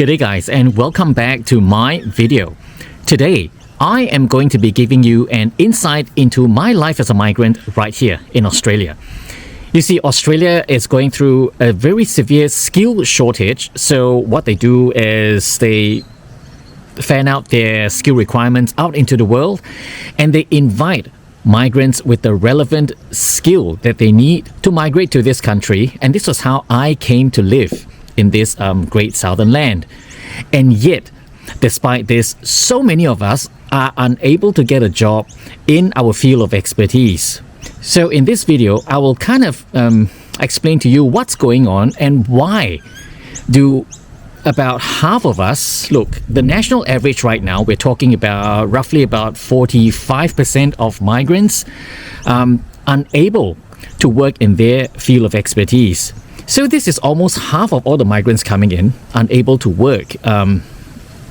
G'day guys, and welcome back to my video. Today, I am going to be giving you an insight into my life as a migrant right here in Australia. You see, Australia is going through a very severe skill shortage. So what they do is they fan out their skill requirements out into the world, and they invite migrants with the relevant skill that they need to migrate to this country. And this was how I came to live in this great southern land. And yet, despite this, so many of us are unable to get a job in our field of expertise. So in this video, I will kind of explain to you what's going on and why do about half of us, look, the national average right now, we're talking about roughly about 45% of migrants unable to work in their field of expertise. So this is almost half of all the migrants coming in unable to work.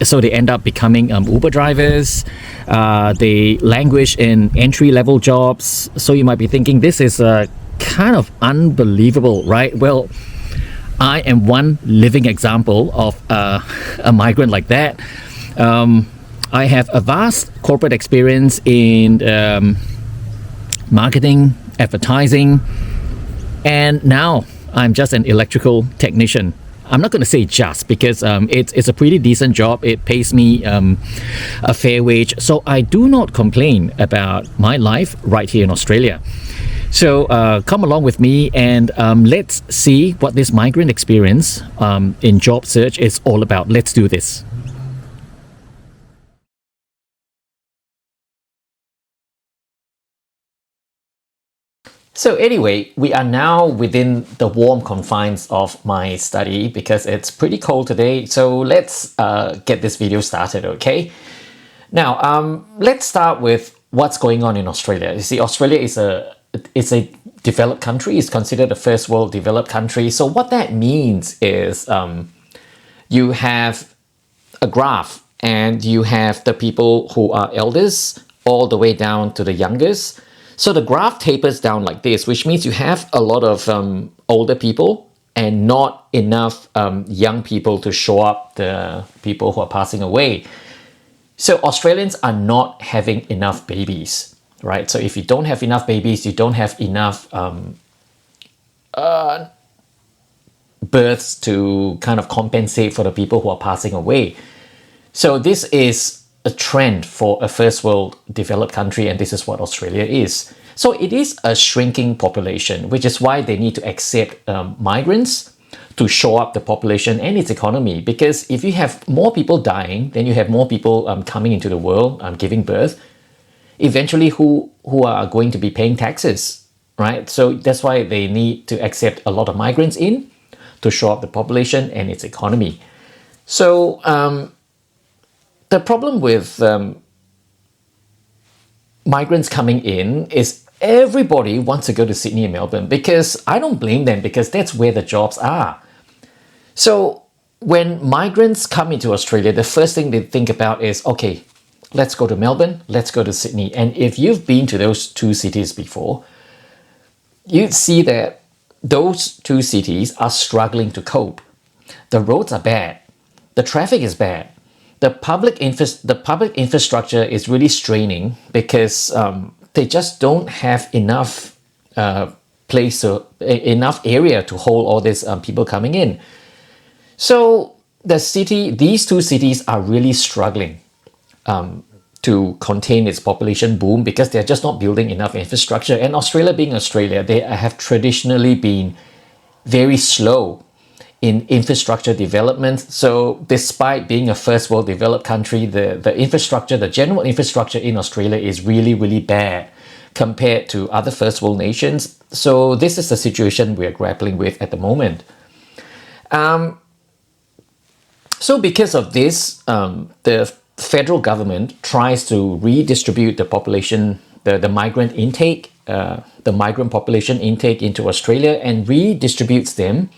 So they end up becoming Uber drivers. They languish in entry-level jobs. So you might be thinking, this is kind of unbelievable, right? Well, I am one living example of a migrant like that. I have a vast corporate experience in marketing, advertising, and now I'm just an electrical technician. I'm not going to say just because it's a pretty decent job. It pays me a fair wage. So I do not complain about my life right here in Australia. So come along with me and let's see what this migrant experience in job search is all about. Let's do this. So anyway, we are now within the warm confines of my study because it's pretty cold today. So let's get this video started, okay? Now, let's start with what's going on in Australia. You see, Australia is a developed country. It's considered a first world developed country. So what that means is you have a graph and you have the people who are elders all the way down to the youngest. So the graph tapers down like this, which means you have a lot of older people and not enough young people to show up the people who are passing away. So Australians are not having enough babies, right? So if you don't have enough babies, you don't have enough births to kind of compensate for the people who are passing away. So this is a trend for a first world developed country, and this is what Australia is. So it is a shrinking population, which is why they need to accept migrants to show up the population and its economy. Because if you have more people dying, then you have more people coming into the world, giving birth, eventually who are going to be paying taxes, right? So that's why they need to accept a lot of migrants in to show up the population and its economy. So the problem with migrants coming in is everybody wants to go to Sydney and Melbourne, because I don't blame them, because that's where the jobs are. So when migrants come into Australia, the first thing they think about is, okay, let's go to Melbourne, let's go to Sydney. And if you've been to those two cities before, you'd see that those two cities are struggling to cope. The roads are bad. The traffic is bad. The public infrastructure is really straining because they just don't have enough enough area to hold all these people coming in. So these two cities are really struggling to contain its population boom because they're just not building enough infrastructure. And Australia being Australia, they have traditionally been very slow in infrastructure development. So despite being a first world developed country, the infrastructure, the general infrastructure in Australia is really, really bad compared to other first world nations. So this is the situation we're grappling with at the moment. So because of this, the federal government tries to redistribute the population, the migrant intake, the migrant population intake into Australia, and redistributes them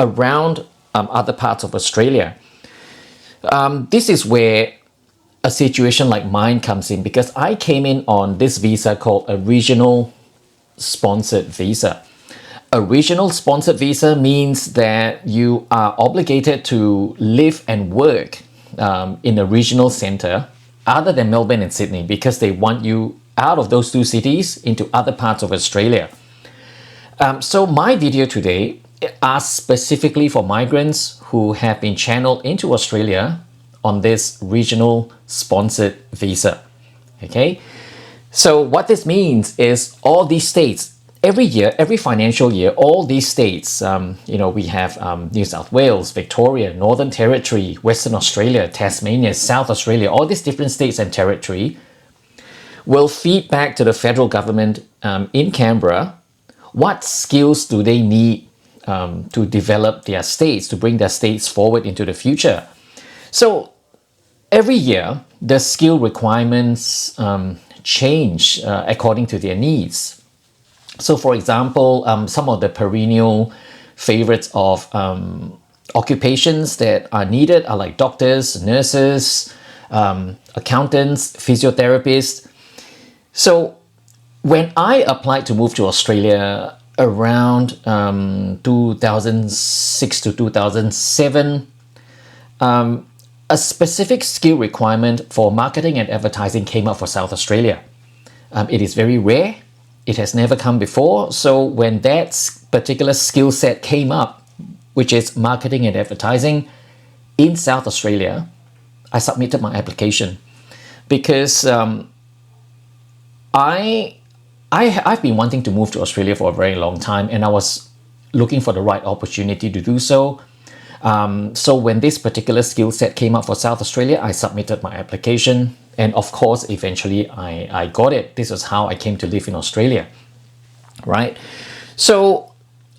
around other parts of Australia. This is where a situation like mine comes in, because I came in on this visa called a regional sponsored visa. A regional sponsored visa means that you are obligated to live and work in a regional center other than Melbourne and Sydney, because they want you out of those two cities into other parts of Australia. So my video today asks specifically for migrants who have been channeled into Australia on this regional sponsored visa. Okay, so what this means is all these states, every year, every financial year, all these states, we have New South Wales, Victoria, Northern Territory, Western Australia, Tasmania, South Australia, all these different states and territory will feed back to the federal government in Canberra what skills do they need to develop their states, to bring their states forward into the future. So every year, the skill requirements change according to their needs. So for example, some of the perennial favorites of occupations that are needed are like doctors, nurses, accountants, physiotherapists. So when I applied to move to Australia around 2006 to 2007, a specific skill requirement for marketing and advertising came up for South Australia. It is very rare. It has never come before. So when that particular skill set came up, which is marketing and advertising in South Australia, I submitted my application because I've been wanting to move to Australia for a very long time, and I was looking for the right opportunity to do so. So when this particular skill set came up for South Australia, I submitted my application, and of course, eventually I got it. This is how I came to live in Australia, right? So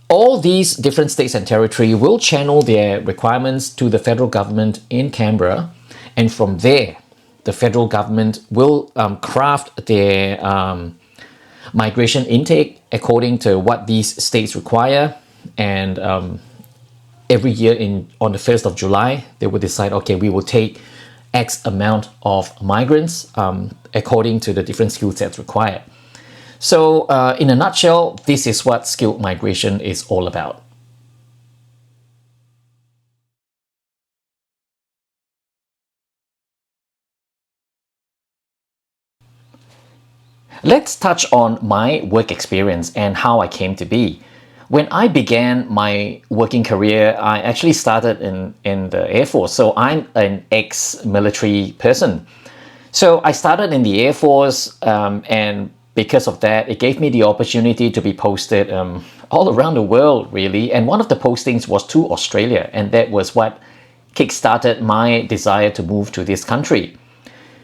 all these different states and territory will channel their requirements to the federal government in Canberra, and from there, the federal government will craft their migration intake according to what these states require, and every year on the 1st of July, they will decide, okay, we will take X amount of migrants according to the different skill sets required. So in a nutshell, this is what skilled migration is all about. Let's touch on my work experience and how I came to be. When I began my working career, I actually started in the Air Force. So I'm an ex-military person. So I started in the Air Force, and because of that, it gave me the opportunity to be posted all around the world, really. And one of the postings was to Australia, and that was what kickstarted my desire to move to this country.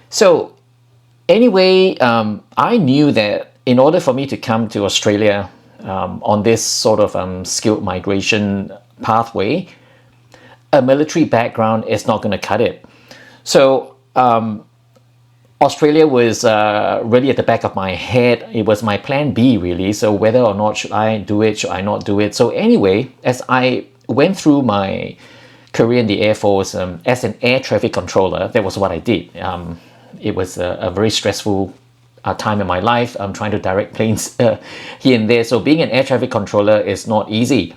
So anyway, I knew that in order for me to come to Australia on this sort of skilled migration pathway, a military background is not going to cut it. So Australia was really at the back of my head. It was my plan B, really. So whether or not should I do it, should I not do it? So anyway, as I went through my career in the Air Force as an air traffic controller, that was what I did. It was a very stressful time in my life. I'm trying to direct planes here and there. So being an air traffic controller is not easy.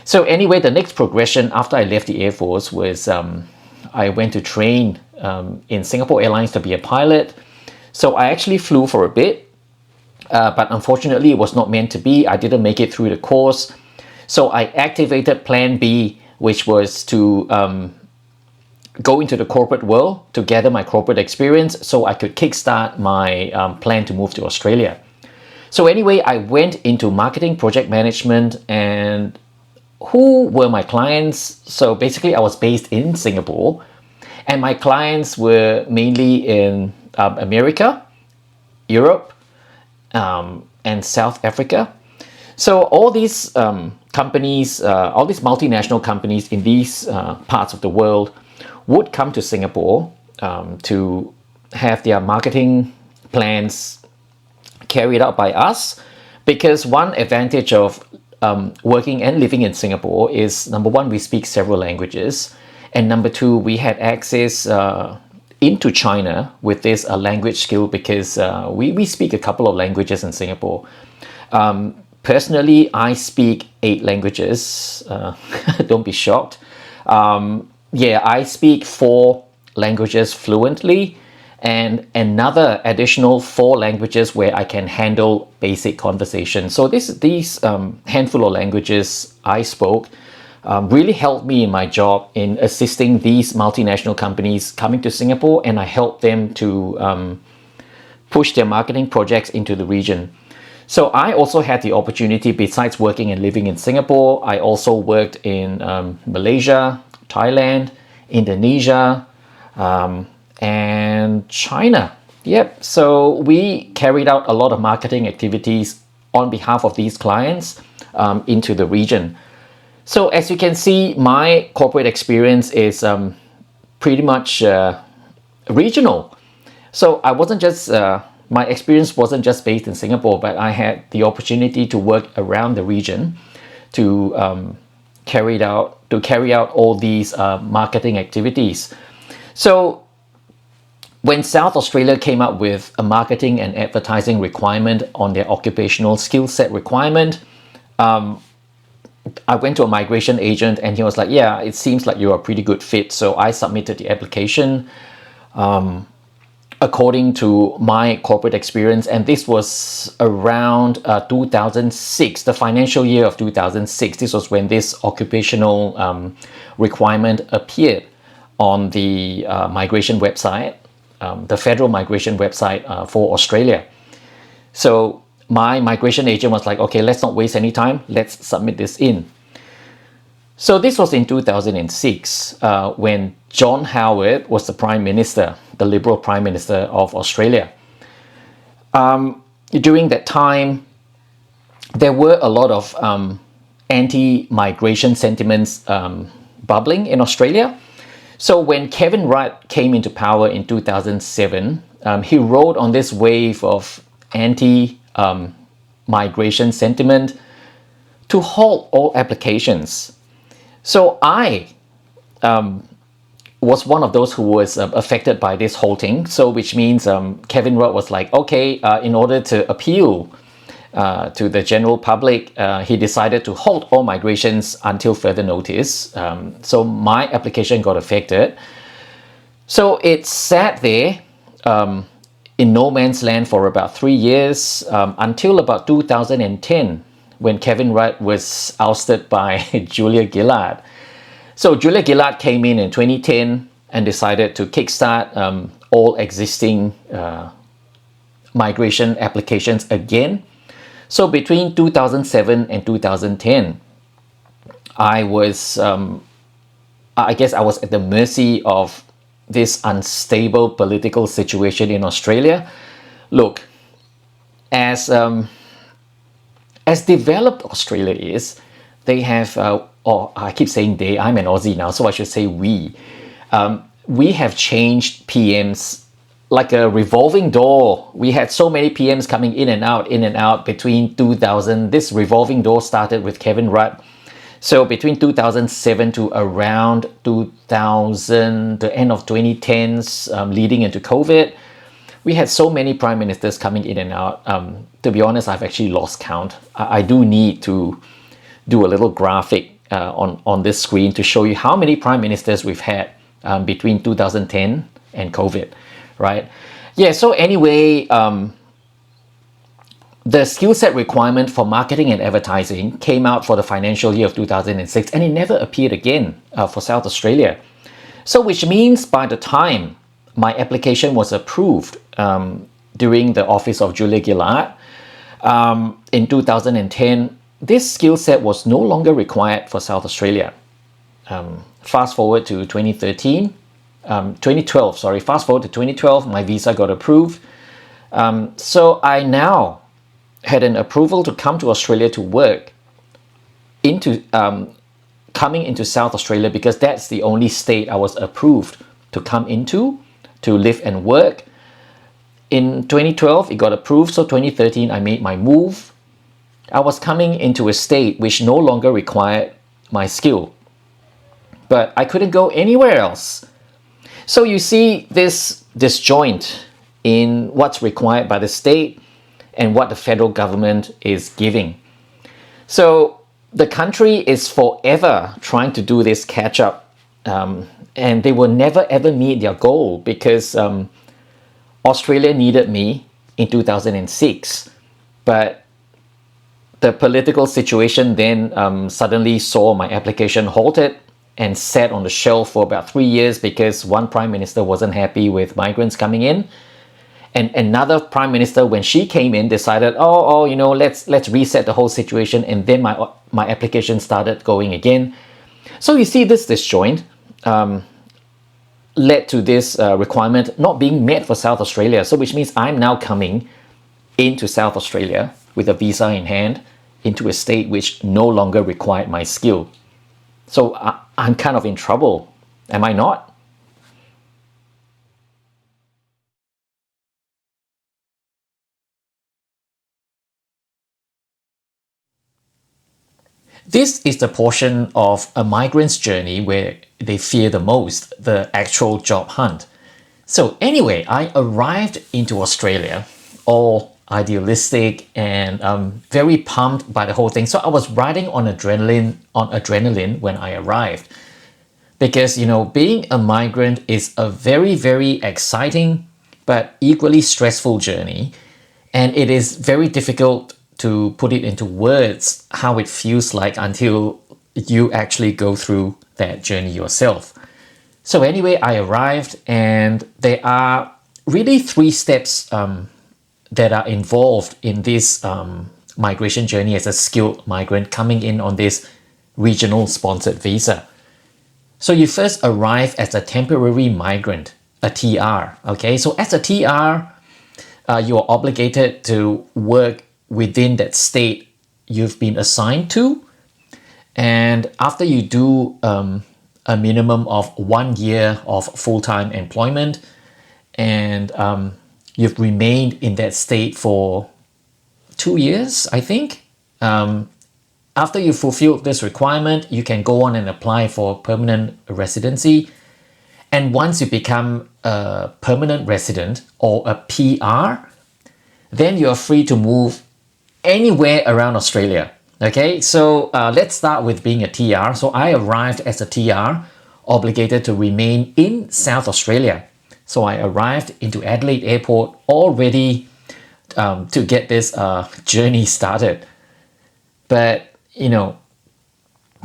So anyway, the next progression after I left the Air Force was I went to train in Singapore Airlines to be a pilot. So I actually flew for a bit, but unfortunately it was not meant to be. I didn't make it through the course. So I activated Plan B, which was to go into the corporate world to gather my corporate experience so I could kickstart my plan to move to Australia. So anyway, I went into marketing, project management, and who were my clients? So basically I was based in Singapore, and my clients were mainly in America, Europe, and South Africa. So all these companies, all these multinational companies in these parts of the world would come to Singapore to have their marketing plans carried out by us, because one advantage of working and living in Singapore is, number one, we speak several languages, and number two, we had access into China with this language skill, because we speak a couple of languages in Singapore. personally, I speak 8 languages. Don't be shocked. Yeah, I speak 4 languages fluently, and another additional 4 languages where I can handle basic conversation. So these handful of languages I spoke really helped me in my job in assisting these multinational companies coming to Singapore, and I helped them to push their marketing projects into the region. So I also had the opportunity, besides working and living in Singapore, I also worked in Malaysia, Thailand, Indonesia, and China. Yep, so we carried out a lot of marketing activities on behalf of these clients into the region. So as you can see, my corporate experience is pretty much regional. So I wasn't just, my experience wasn't just based in Singapore, but I had the opportunity to work around the region to carry out all these marketing activities. So when South Australia came up with a marketing and advertising requirement on their occupational skill set requirement, I went to a migration agent and he was like, yeah, it seems like you're a pretty good fit. So I submitted the application according to my corporate experience. And this was around 2006, the financial year of 2006. This was when this occupational requirement appeared on the migration website, the federal migration website for Australia. So my migration agent was like, okay, let's not waste any time. Let's submit this in. So this was in 2006 when John Howard was the Prime Minister, the Liberal Prime Minister of Australia. During that time, there were a lot of anti-migration sentiments bubbling in Australia. So when Kevin Rudd came into power in 2007, he rode on this wave of anti-migration sentiment to halt all applications. So I was one of those who was affected by this halting. So which means Kevin Rudd was like, okay, in order to appeal to the general public, he decided to halt all migrations until further notice. So my application got affected. So it sat there in no man's land for about 3 years until about 2010 when Kevin Rudd was ousted by Julia Gillard. So Julia Gillard came in 2010 and decided to kickstart all existing migration applications again. So between 2007 and 2010, I guess I was at the mercy of this unstable political situation in Australia. Look, as developed Australia is, they have, I keep saying they, I'm an Aussie now, so I should say we. We have changed PMs like a revolving door. We had so many PMs coming in and out between 2000. This revolving door started with Kevin Rudd. So between 2007 to around 2000, the end of 2010s, leading into COVID, we had so many prime ministers coming in and out. To be honest, I've actually lost count. I do need to do a little graphic on this screen to show you how many prime ministers we've had between 2010 and COVID, right? Yeah, so anyway, the skill set requirement for marketing and advertising came out for the financial year of 2006, and it never appeared again for South Australia. So which means by the time my application was approved during the office of Julia Gillard in 2010, this skill set was no longer required for South Australia. Fast forward to 2012, fast forward to 2012, my visa got approved. So I now had an approval to come to Australia to work into coming into South Australia, because that's the only state I was approved to come into to live and work. In 2012 it got approved, so 2013 I made my move. I was coming into a state which no longer required my skill, but I couldn't go anywhere else. So you see this disjoint in what's required by the state and what the federal government is giving. So the country is forever trying to do this catch up, and they will never ever meet their goal because Australia needed me in 2006, but the political situation then suddenly saw my application halted and sat on the shelf for about 3 years because one prime minister wasn't happy with migrants coming in. And another prime minister, when she came in, decided, let's reset the whole situation, and then my application started going again. So you see, this disjoint led to this requirement not being met for South Australia. So which means I'm now coming into South Australia with a visa in hand into a state which no longer required my skill. So I'm kind of in trouble, am I not? This is the portion of a migrant's journey where they fear the most, the actual job hunt. So anyway, I arrived into Australia, all idealistic and very pumped by the whole thing. So I was riding on adrenaline when I arrived. Because, being a migrant is a very, very exciting but equally stressful journey. And it is very difficult to put it into words how it feels like until you actually go through that journey yourself. So anyway, I arrived, and there are really 3 steps that are involved in this migration journey as a skilled migrant coming in on this regional sponsored visa. So you first arrive as a temporary migrant, a TR. Okay, so as a TR, you are obligated to work within that state you've been assigned to. And after you do a minimum of 1 year of full-time employment, and you've remained in that state for 2 years, I think. After you fulfill this requirement, you can go on and apply for permanent residency. And once you become a permanent resident or a PR, then you are free to move anywhere around Australia. Okay, so let's start with being a TR. So I arrived as a TR, obligated to remain in South Australia. So I arrived into Adelaide Airport all ready to get this journey started. But,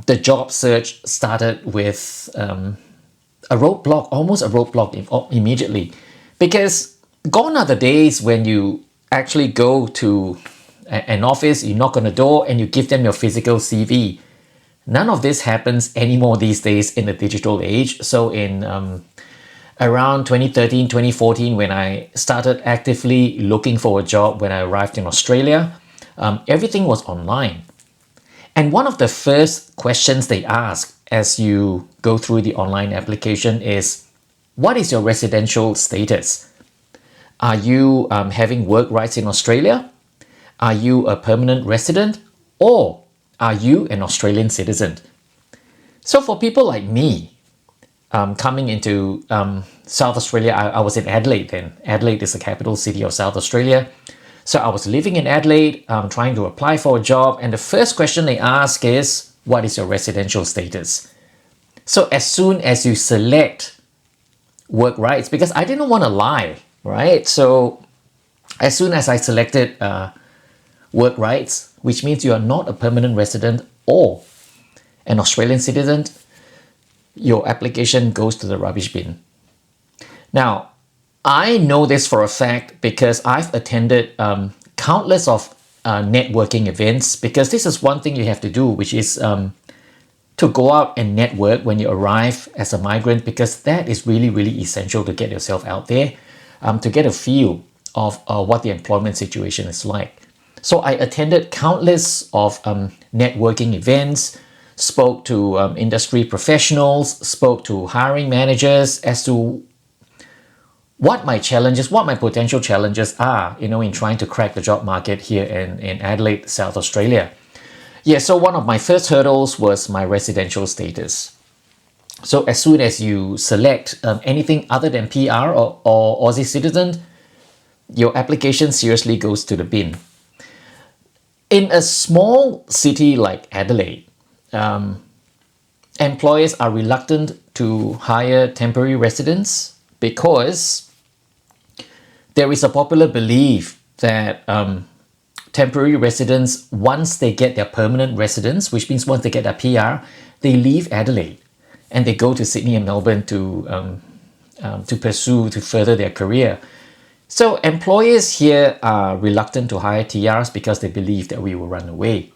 the job search started with a roadblock, almost a roadblock immediately. Because gone are the days when you actually go to an office, you knock on the door, and you give them your physical CV. None of this happens anymore these days in the digital age. So in around 2013, 2014, when I started actively looking for a job when I arrived in Australia, everything was online. And one of the first questions they ask as you go through the online application is, what is your residential status? Are you having work rights in Australia? Are you a permanent resident? Or are you an Australian citizen? So for people like me, coming into South Australia, I was in Adelaide then. Adelaide is the capital city of South Australia. So I was living in Adelaide, trying to apply for a job. And the first question they ask is, what is your residential status? So as soon as you select work rights, because I didn't want to lie, right? So as soon as I selected work rights, which means you are not a permanent resident or an Australian citizen, your application goes to the rubbish bin. Now, I know this for a fact because I've attended countless of networking events, because this is one thing you have to do, which is to go out and network when you arrive as a migrant, because that is really, really essential to get yourself out there, to get a feel of what the employment situation is like. So I attended countless of networking events, spoke to industry professionals, spoke to hiring managers as to what my challenges, what my potential challenges are, in trying to crack the job market here in Adelaide, South Australia. Yeah, so one of my first hurdles was my residential status. So as soon as you select anything other than PR or Aussie citizen, your application seriously goes to the bin. In a small city like Adelaide, employers are reluctant to hire temporary residents because there is a popular belief that temporary residents, once they get their permanent residence, which means once they get their PR, they leave Adelaide and they go to Sydney and Melbourne to further their career. So employers here are reluctant to hire TRs because they believe that we will run away.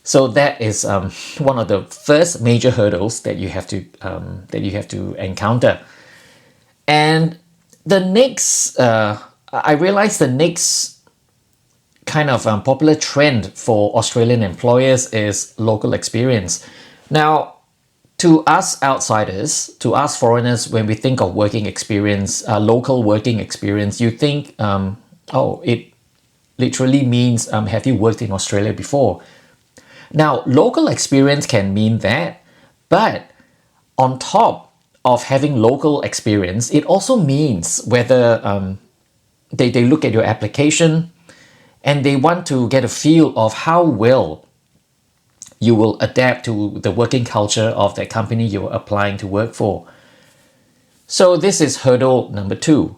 So that is one of the first major hurdles that you have to encounter. And the next, I realized the next kind of popular trend for Australian employers is local experience. Now, to us outsiders, to us foreigners, when we think of working experience, local working experience, you think, it literally means, have you worked in Australia before? Now, local experience can mean that, but on top of having local experience, it also means whether they look at your application and they want to get a feel of how well you will adapt to the working culture of the company you're applying to work for. So this is hurdle number 2.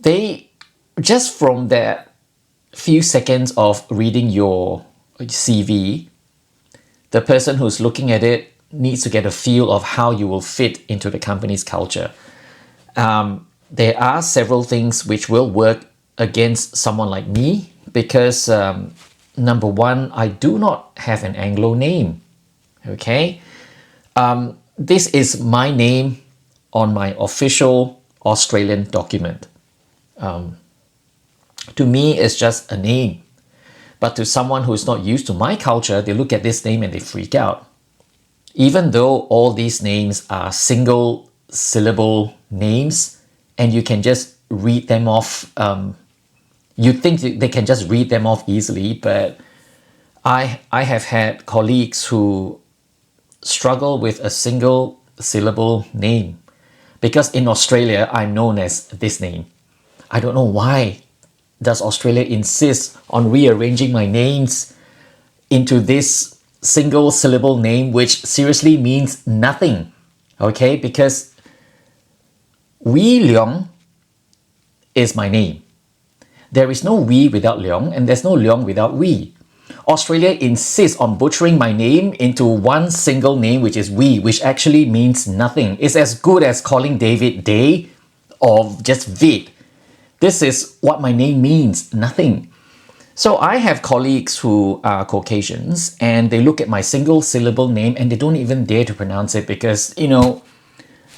They, just from that few seconds of reading your CV, the person who's looking at it needs to get a feel of how you will fit into the company's culture. There are several things which will work against someone like me because number 1, I do not have an Anglo name. Okay, this is my name on my official Australian document. To me, it's just a name. But to someone who's not used to my culture, they look at this name and they freak out. Even though all these names are single syllable names and you can just read them off, you think they can just read them off easily, but I have had colleagues who struggle with a single syllable name because in Australia, I'm known as this name. I don't know why does Australia insist on rearranging my names into this single syllable name, which seriously means nothing. Okay, because Wee Leong is my name. There is no Wee without Leong, and there's no Leong without Wee. Australia insists on butchering my name into one single name, which is Wee, which actually means nothing. It's as good as calling David Day or just Vid. This is what my name means, nothing. So I have colleagues who are Caucasians and they look at my single syllable name and they don't even dare to pronounce it because,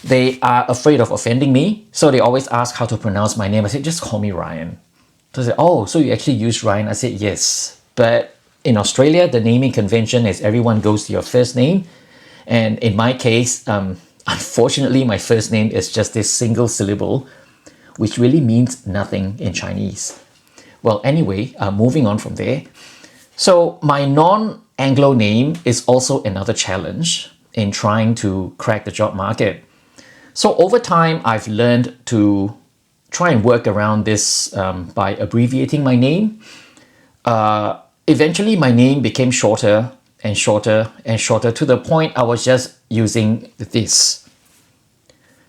they are afraid of offending me. So they always ask how to pronounce my name. I said, just call me Ryan. So they say, oh, so you actually use Ryan? I said, yes. But in Australia, the naming convention is everyone goes to your first name. And in my case, unfortunately, my first name is just this single syllable, which really means nothing in Chinese. Well, anyway, moving on from there. So my non-Anglo name is also another challenge in trying to crack the job market. So over time, I've learned to try and work around this by abbreviating my name. Eventually, my name became shorter and shorter and shorter to the point I was just using this.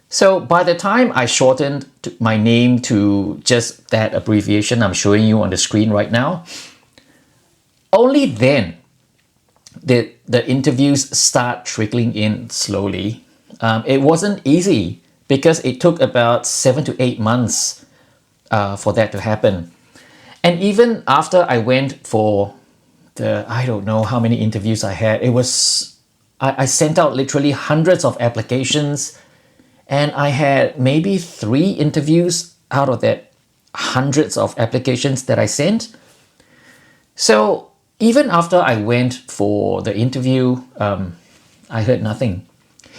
So by the time I shortened my name to just that abbreviation I'm showing you on the screen right now, only then did the interviews start trickling in slowly. It wasn't easy because it took about 7 to 8 months for that to happen. And even after I went for I don't know how many interviews I had, I sent out literally hundreds of applications. And I had maybe 3 interviews out of that hundreds of applications that I sent. So even after I went for the interview, I heard nothing.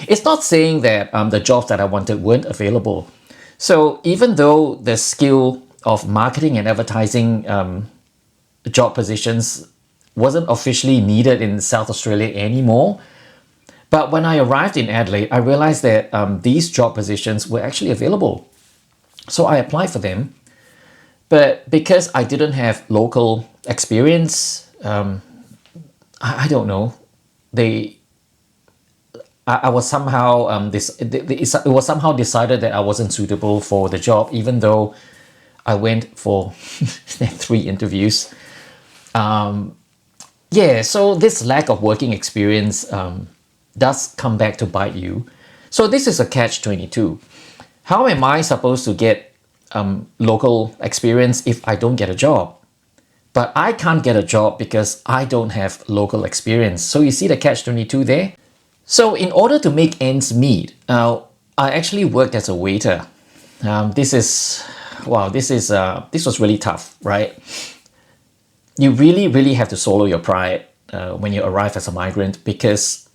It's not saying that the jobs that I wanted weren't available. So even though the skill of marketing and advertising job positions wasn't officially needed in South Australia anymore, but when I arrived in Adelaide, I realized that these job positions were actually available. So I applied for them. But because I didn't have local experience. I don't know. I was somehow it was somehow decided that I wasn't suitable for the job, even though I went for 3 interviews. Yeah, so this lack of working experience does come back to bite you. So this is a catch-22. How am I supposed to get local experience if I don't get a job? But I can't get a job because I don't have local experience. So you see the catch-22 there? So in order to make ends meet, I actually worked as a waiter. This was really tough, right? You really have to swallow your pride when you arrive as a migrant, because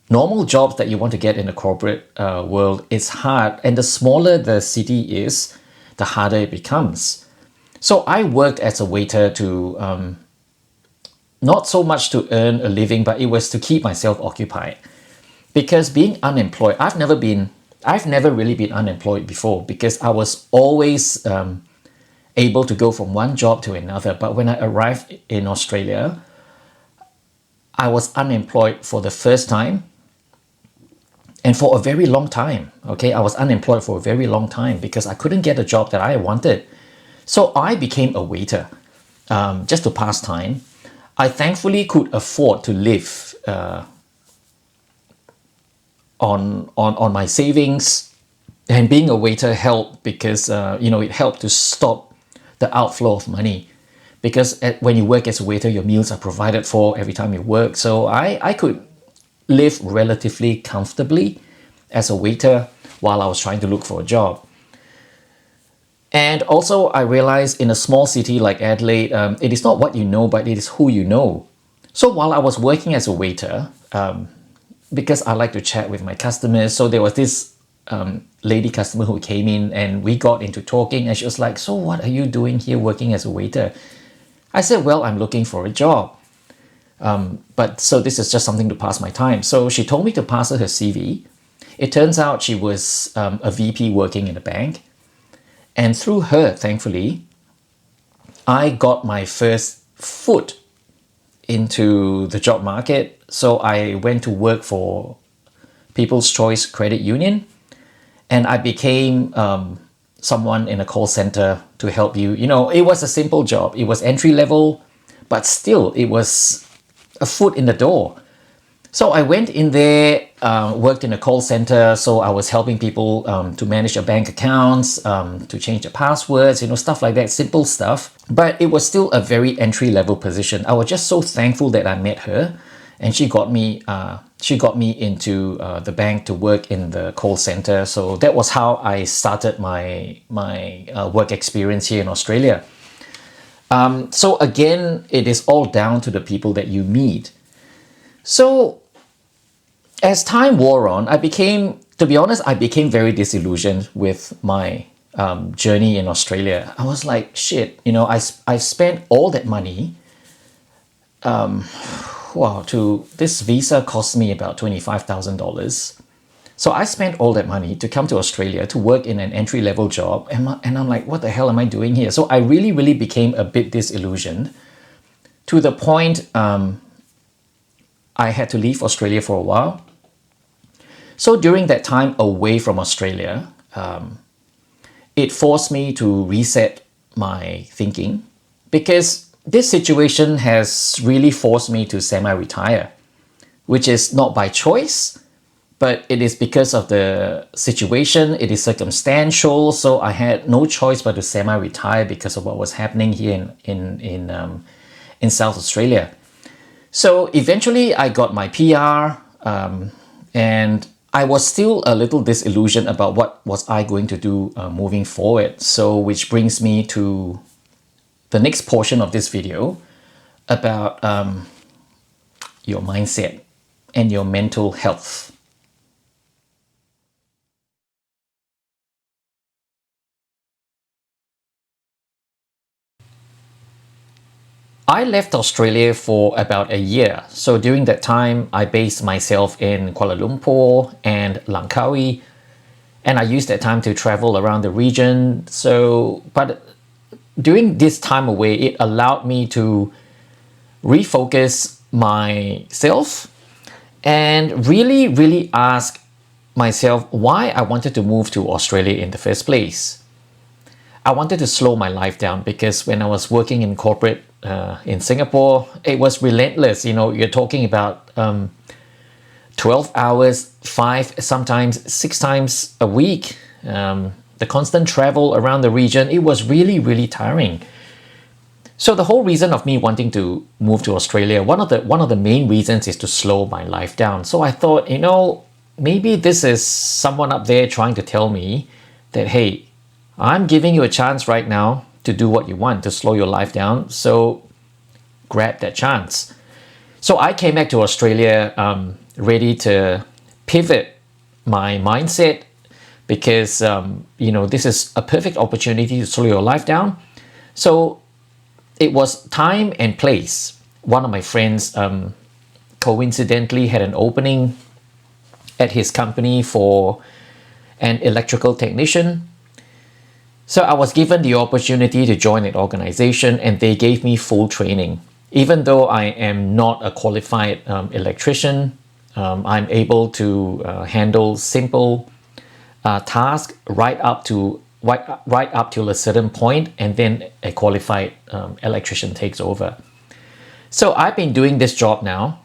normal jobs that you want to get in the corporate world is hard, and the smaller the city is, the harder it becomes. So I worked as a waiter to not so much to earn a living, but it was to keep myself occupied. Because being unemployed, I've never really been unemployed before, because I was always able to go from one job to another. But when I arrived in Australia, I was unemployed for the first time, and for a very long time. Okay, I was unemployed for a very long time because I couldn't get a job that I wanted. So I became a waiter just to pass time. I thankfully could afford to live on my savings, and being a waiter helped because it helped to stop the outflow of money, because when you work as a waiter, your meals are provided for every time you work. So I could live relatively comfortably as a waiter while I was trying to look for a job. And also I realized in a small city like Adelaide, it is not what you know, but it is who you know. So while I was working as a waiter, because I like to chat with my customers, so there was this lady customer who came in, and we got into talking, and she was like, "So what are you doing here working as a waiter?" I said, "Well, I'm looking for a job. But so this is just something to pass my time." So she told me to pass her CV. It turns out she was a VP working in a bank. And through her, thankfully, I got my first foot into the job market. So I went to work for People's Choice Credit Union, and I became someone in a call center to help you. It was a simple job. It was entry level, but still it was a foot in the door. So I went in there, worked in a call center. So I was helping people to manage their bank accounts, to change their passwords, stuff like that, simple stuff. But it was still a very entry level position. I was just so thankful that I met her, and she got me into the bank to work in the call center. So that was how I started my work experience here in Australia. So again, it is all down to the people that you meet. So as time wore on, to be honest, I became very disillusioned with my journey in Australia. I was like, shit, I spent all that money. This visa cost me about $25,000. So I spent all that money to come to Australia to work in an entry-level job. And I'm like, what the hell am I doing here? So I really became a bit disillusioned, to the point I had to leave Australia for a while. So during that time away from Australia, it forced me to reset my thinking, because this situation has really forced me to semi-retire, which is not by choice, but it is because of the situation. It is circumstantial. So I had no choice but to semi-retire because of what was happening here in South Australia. So eventually I got my PR, and I was still a little disillusioned about what was I going to do moving forward. So which brings me to the next portion of this video about your mindset and your mental health. I left Australia for about a year. So during that time, I based myself in Kuala Lumpur and Langkawi, and I used that time to travel around the region. But during this time away, it allowed me to refocus myself and really ask myself why I wanted to move to Australia in the first place. I wanted to slow my life down because when I was working in corporate in Singapore, it was relentless. You know, you're talking about 12 hours, 5, sometimes 6 times a week. The constant travel around the region, it was really tiring. So the whole reason of me wanting to move to Australia, one of the main reasons is to slow my life down. So I thought, you know, maybe this is someone up there trying to tell me that, hey, I'm giving you a chance right now to do what you want, to slow your life down. So grab that chance. So I came back to Australia ready to pivot my mindset because, you know, this is a perfect opportunity to slow your life down. So it was time and place. One of my friends coincidentally had an opening at his company for an electrical technician. So I was given the opportunity to join an organization and they gave me full training. Even though I am not a qualified electrician, I'm able to handle simple tasks right up to a certain point, and then a qualified electrician takes over. So I've been doing this job now,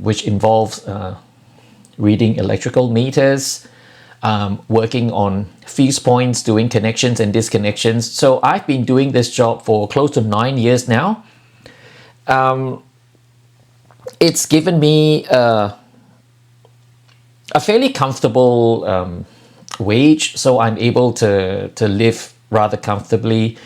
which involves reading electrical meters, working on fuse points, doing connections and disconnections. So I've been doing this job for close to 9 years now. It's given me a fairly comfortable wage, so I'm able to live rather comfortably.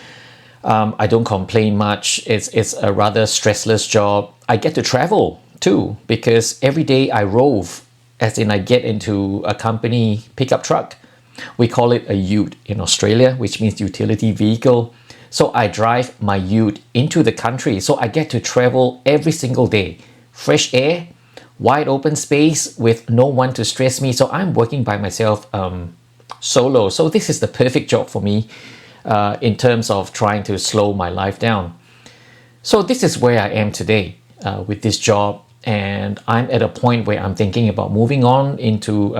I don't complain much. It's a rather stressless job. I get to travel too because every day I rove, as in I get into a company pickup truck. We call it a ute in Australia, which means utility vehicle. So I drive my ute into the country. So I get to travel every single day. Fresh air, wide open space with no one to stress me. So I'm working by myself solo. So this is the perfect job for me in terms of trying to slow my life down. So this is where I am today with this job. And I'm at a point where I'm thinking about moving on into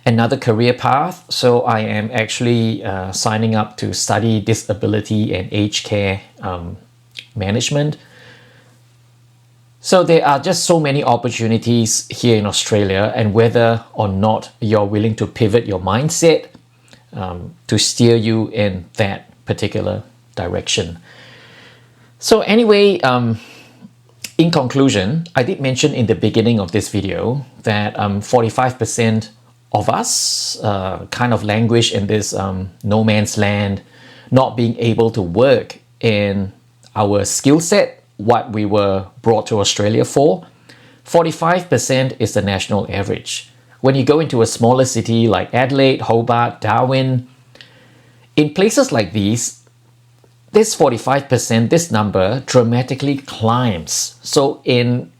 another career path. So I am actually signing up to study disability and aged care management. So there are just so many opportunities here in Australia, and whether or not you're willing to pivot your mindset to steer you in that particular direction. So anyway, in conclusion, I did mention in the beginning of this video that 45% of us kind of languish in this no man's land, not being able to work in our skill set, what we were brought to Australia for. 45% is the national average. When you go into a smaller city like Adelaide, Hobart, Darwin, in places like these, this 45%, this number dramatically climbs. So in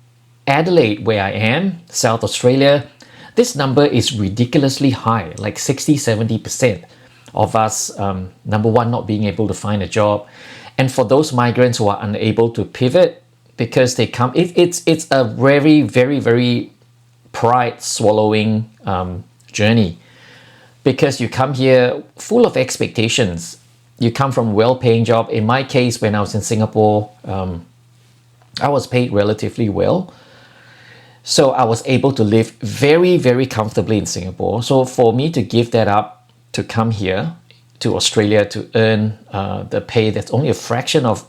Adelaide, where I am, South Australia, this number is ridiculously high, like 60-70% of us, number one, not being able to find a job. And for those migrants who are unable to pivot because they come, it's a very pride swallowing journey, because you come here full of expectations. You come from a well-paying job. In my case, when I was in Singapore, I was paid relatively well. So I was able to live very comfortably in Singapore. So for me to give that up, to come here to Australia to earn the pay that's only a fraction of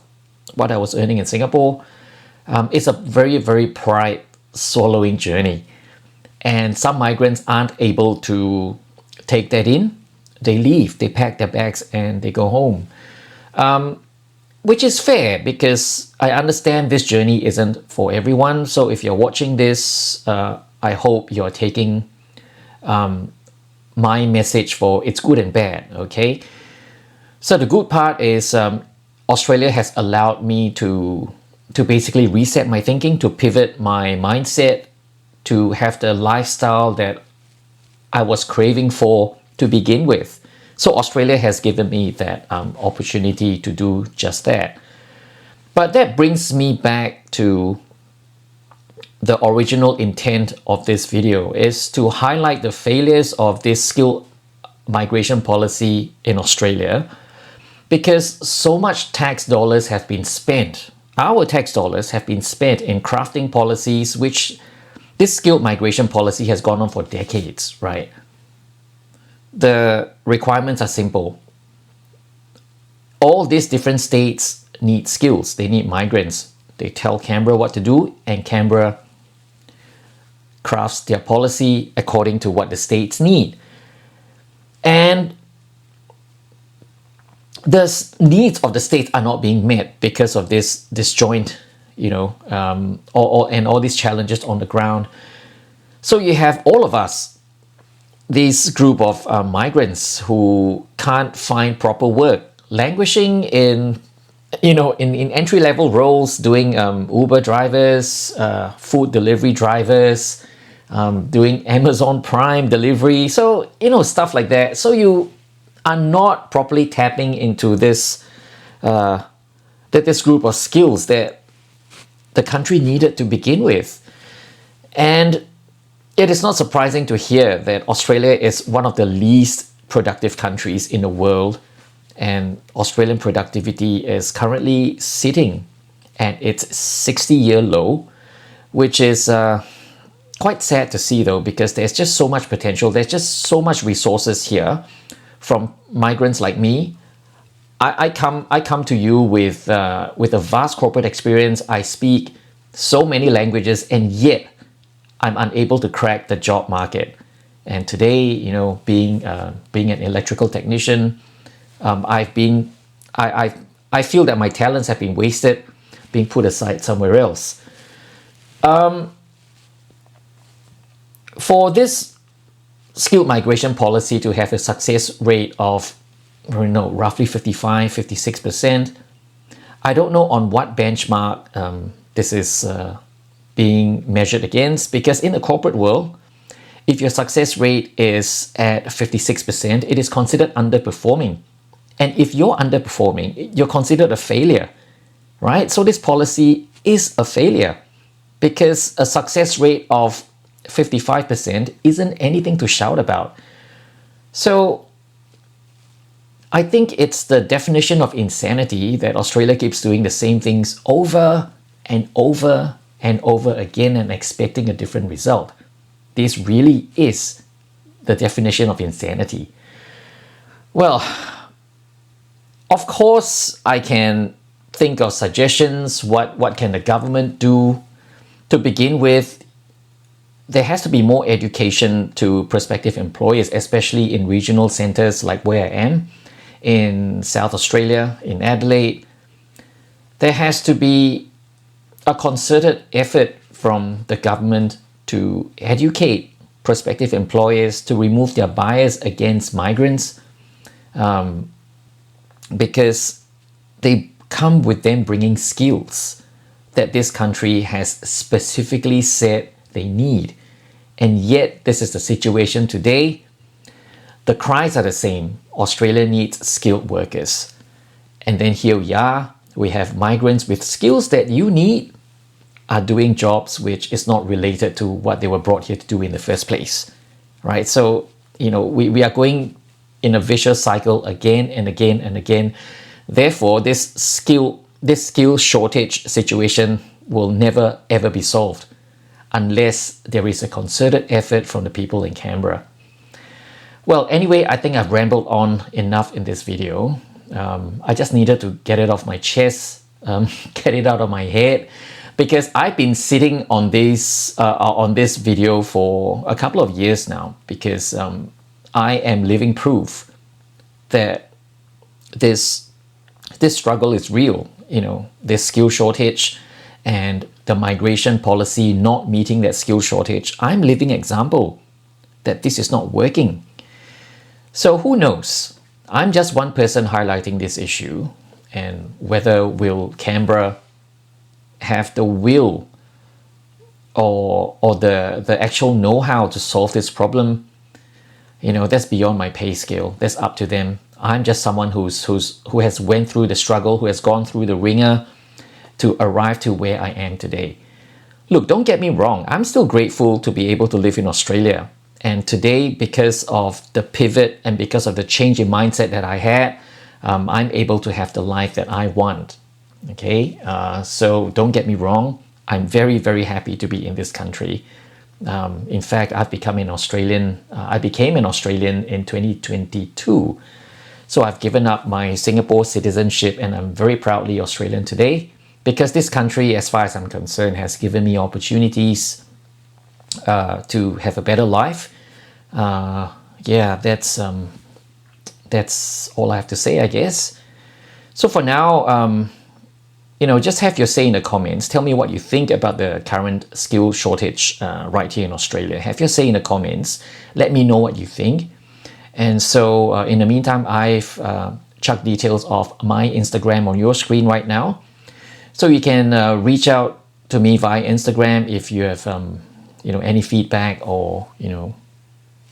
what I was earning in Singapore, it's a very pride swallowing journey. And some migrants aren't able to take that in. They leave, they pack their bags and they go home. Which is fair, because I understand this journey isn't for everyone. So if you're watching this, I hope you're taking my message for it's good and bad, okay? So the good part is Australia has allowed me to basically reset my thinking, to pivot my mindset, to have the lifestyle that I was craving for to begin with. So Australia has given me that opportunity to do just that. But that brings me back to the original intent of this video, is to highlight the failures of this skill migration policy in Australia, because so much tax dollars have been spent. Our tax dollars have been spent in crafting policies, which this skilled migration policy has gone on for decades, right? The requirements are simple. All these different states need skills. They need migrants. They tell Canberra what to do, and Canberra crafts their policy according to what the states need. And the needs of the states are not being met because of this disjoint, and all these challenges on the ground. So you have all of us, this group of migrants who can't find proper work, languishing in entry-level roles, doing Uber drivers, food delivery drivers, doing Amazon Prime delivery, so stuff like that. So you are not properly tapping into this this group of skills that the country needed to begin with. And it is not surprising to hear that Australia is one of the least productive countries in the world, and Australian productivity is currently sitting at its 60-year low, which is quite sad to see, though, because there's just so much potential. There's just so much resources here from migrants like me. I come to you with a vast corporate experience. I speak so many languages, and yet I'm unable to crack the job market. And today, being an electrical technician, I feel that my talents have been wasted, being put aside somewhere else. For this skilled migration policy to have a success rate of roughly 55-56%, I don't know on what benchmark this is being measured against, because in the corporate world, if your success rate is at 56%, it is considered underperforming. And if you're underperforming, you're considered a failure, right? So this policy is a failure, because a success rate of 55% isn't anything to shout about. So I think it's the definition of insanity that Australia keeps doing the same things over and over and over again and expecting a different result. This really is the definition of insanity. Well, of course, I can think of suggestions. What can the government do? To begin with, there has to be more education to prospective employers, especially in regional centres like where I am, in South Australia, in Adelaide. There has to be a concerted effort from the government to educate prospective employers to remove their bias against migrants, because they come with them bringing skills that this country has specifically said they need. And yet, this is the situation today. The cries are the same. Australia needs skilled workers. And then here we are. We have migrants with skills that you need are doing jobs which is not related to what they were brought here to do in the first place, right? So, we are going in a vicious cycle again and again and again. Therefore, this skill shortage situation will never ever be solved unless there is a concerted effort from the people in Canberra. Well, anyway, I think I've rambled on enough in this video. I just needed to get it off my chest, get it out of my head, because I've been sitting on this video for a couple of years now, because I am living proof that this struggle is real. This skill shortage and the migration policy not meeting that skill shortage. I'm living example that this is not working. So who knows? I'm just one person highlighting this issue, and whether will Canberra have the will or the actual know-how to solve this problem, that's beyond my pay scale. That's up to them. I'm just someone who has went through the struggle, who has gone through the ringer to arrive to where I am today. Look, don't get me wrong. I'm still grateful to be able to live in Australia. And today, because of the pivot and because of the change in mindset that I had, I'm able to have the life that I want. Okay, so don't get me wrong. I'm very, very happy to be in this country. In fact, I became an Australian in 2022. So I've given up my Singapore citizenship and I'm very proudly Australian today because this country, as far as I'm concerned, has given me opportunities to have a better life. Yeah, that's all I have to say, I guess. So for now, just have your say in the comments. Tell me what you think about the current skill shortage right here in Australia. Have your say in the comments. Let me know what you think. And so in the meantime, I've chucked details of my Instagram on your screen right now. So you can reach out to me via Instagram if you have any feedback or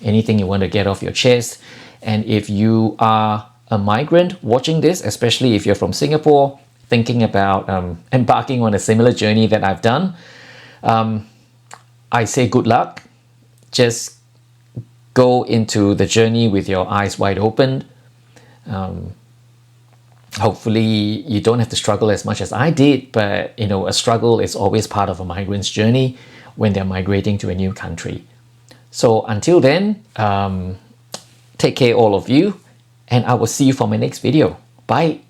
anything you want to get off your chest. And if you are a migrant watching this, especially if you're from Singapore, thinking about embarking on a similar journey that I've done, I say good luck. Just go into the journey with your eyes wide open. Hopefully you don't have to struggle as much as I did, but a struggle is always part of a migrant's journey when they're migrating to a new country. So until then, take care all of you, and I will see you for my next video. Bye.